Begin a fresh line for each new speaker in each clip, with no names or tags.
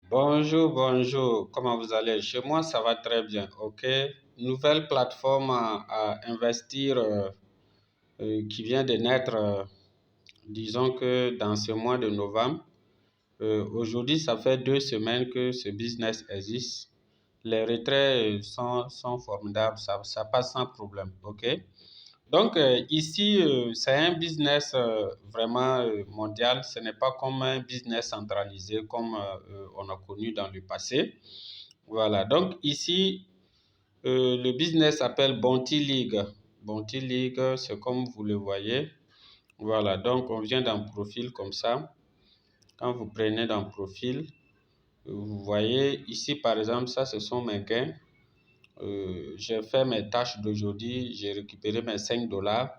Bonjour, bonjour. Comment vous allez? Chez moi, ça va très bien. OK. Nouvelle plateforme à investir qui vient de naître, disons que dans ce mois de novembre. Aujourd'hui, ça fait 2 semaines que ce business existe. Les retraits sont formidables, ça passe sans problème. OK. Donc, ici, c'est un business vraiment mondial. Ce n'est pas comme un business centralisé comme on a connu dans le passé. Voilà. Donc, ici, le business s'appelle Bounty League. Bounty League, c'est comme vous le voyez. Voilà. Donc, on vient d'un profil comme ça. Quand vous prenez d'un profil, vous voyez ici, par exemple, ça, ce sont mes gains. J'ai fait mes tâches d'aujourd'hui. J'ai récupéré mes 5 dollars.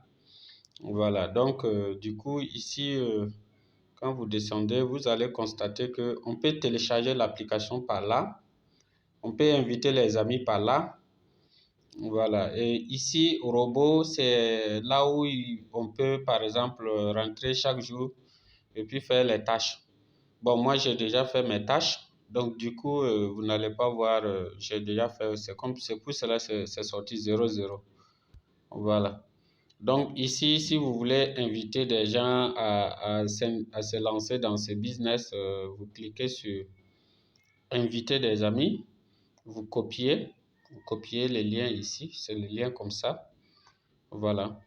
Voilà, donc du coup, ici, quand vous descendez, vous allez constater qu'on peut télécharger l'application par là, on peut inviter les amis par là. Voilà, et ici, au robot, c'est là où on peut, par exemple, rentrer chaque jour et puis faire les tâches. Bon, moi, j'ai déjà fait mes tâches, donc du coup, vous n'allez pas voir, j'ai déjà fait, c'est pour cela que c'est sorti 0,0. Voilà. Donc ici, si vous voulez inviter des gens à se lancer dans ce business, vous cliquez sur inviter des amis, vous copiez les liens ici, c'est le lien comme ça. Voilà.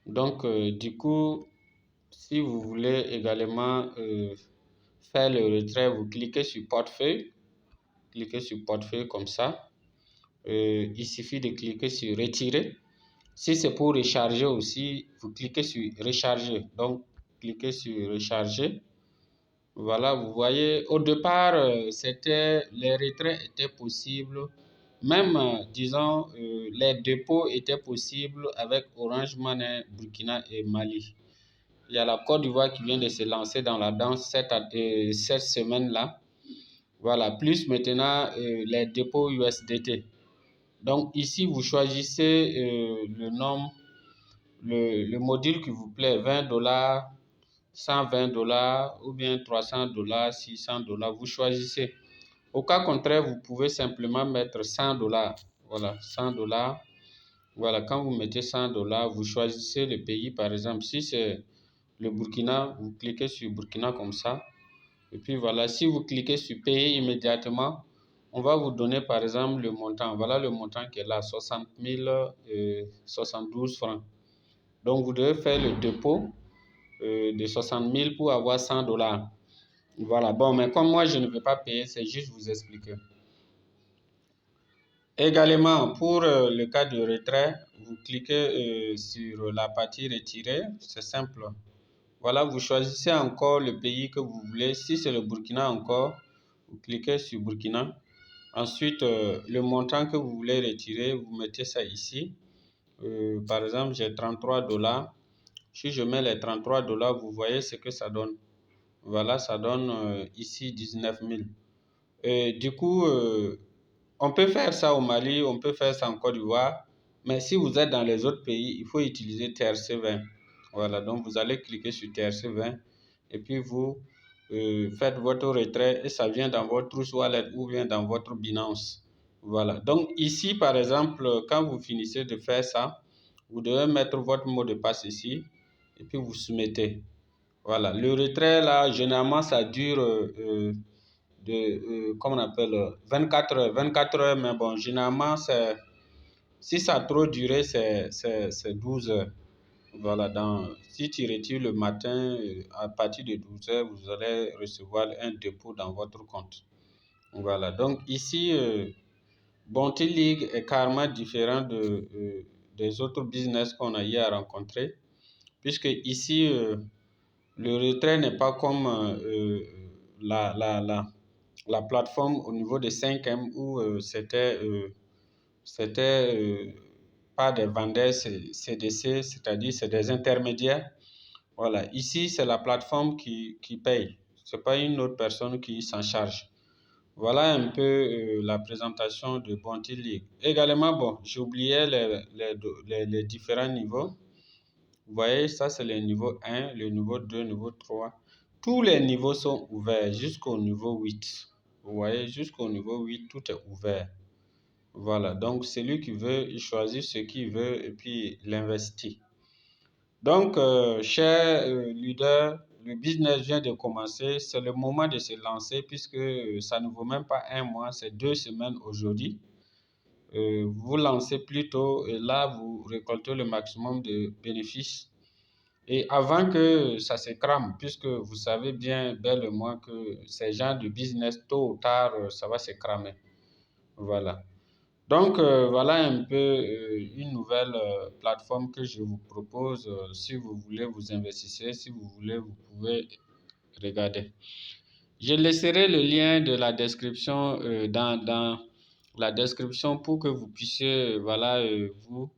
Donc du coup, si vous voulez également faire le retrait, vous cliquez sur portefeuille comme ça. Il suffit de cliquer sur retirer. Si c'est pour recharger aussi, vous cliquez sur recharger. Donc, cliquez sur recharger. Voilà, vous voyez, au départ, les retraits étaient possibles. Même, disons, les dépôts étaient possibles avec Orange Money, Burkina et Mali. Il y a la Côte d'Ivoire qui vient de se lancer dans la danse cette semaine-là. Voilà, plus maintenant les dépôts USDT. Donc ici, vous choisissez le nombre, le module qui vous plaît, 20 dollars, 120 dollars ou bien 300 dollars, 600 dollars, vous choisissez. Au cas contraire, vous pouvez simplement mettre 100 dollars. Voilà, 100 dollars. Voilà, quand vous mettez 100 dollars, vous choisissez le pays. Par exemple, si c'est le Burkina, vous cliquez sur Burkina comme ça. Et puis voilà, si vous cliquez sur payer immédiatement, on va vous donner par exemple le montant. Voilà le montant qui est là, 60 072 francs. Donc vous devez faire le dépôt de 60 000 pour avoir 100 dollars. Voilà, bon, mais comme moi je ne veux pas payer, c'est juste vous expliquer. Également, pour le cas de retrait, vous cliquez sur la partie retirée, c'est simple. Voilà, vous choisissez encore le pays que vous voulez. Si c'est le Burkina encore, vous cliquez sur Burkina. Ensuite, le montant que vous voulez retirer, vous mettez ça ici. Par exemple, j'ai 33 dollars. Si je mets les 33 dollars, vous voyez ce que ça donne. Voilà, ça donne ici 19 000. Du coup, on peut faire ça au Mali, on peut faire ça en Côte d'Ivoire. Mais si vous êtes dans les autres pays, il faut utiliser TRC20. Voilà, donc vous allez cliquer sur TRC20 et puis vous faites votre retrait et ça vient dans votre Trust Wallet ou bien dans votre Binance. Voilà, donc ici par exemple, quand vous finissez de faire ça, vous devez mettre votre mot de passe ici et puis vous soumettez. Voilà, le retrait là, généralement ça dure comment on appelle, 24 heures. 24 heures, mais bon, généralement, si ça a trop duré, c'est 12 heures. Voilà, si tu retires le matin, à partir de 12 heures, vous allez recevoir un dépôt dans votre compte. Voilà, donc ici, Bounty League est carrément différent des autres business qu'on a eu à rencontrer, puisque ici, le retrait n'est pas comme la, la, la, la plateforme au niveau de 5M où c'était pas des vendeurs CDC, c'est-à-dire c'est des intermédiaires. Voilà, ici c'est la plateforme qui paye, c'est pas une autre personne qui s'en charge. Voilà un peu la présentation de Bounty League. Également, bon, j'ai oublié les différents niveaux. Vous voyez, ça c'est le niveau 1, le niveau 2, le niveau 3. Tous les niveaux sont ouverts jusqu'au niveau 8. Vous voyez, jusqu'au niveau 8, tout est ouvert. Voilà, donc celui qui veut, il choisit ce qu'il veut et puis il investit. Donc, cher leader, le business vient de commencer. C'est le moment de se lancer puisque ça ne vaut même pas un mois, c'est 2 semaines aujourd'hui. Vous lancez plus tôt et là, vous récoltez le maximum de bénéfices. Et avant que ça se crame, puisque vous savez bien, bel et moi, que ces genres de business, tôt ou tard, ça va se cramer. Voilà. Donc, voilà un peu une nouvelle plateforme que je vous propose. Si vous voulez vous investir, si vous voulez, vous pouvez regarder. Je laisserai le lien de la description dans la description pour que vous puissiez voilà, vous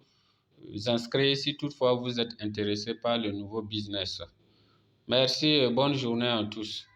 inscrire si toutefois vous êtes intéressé par le nouveau business. Merci et bonne journée à tous.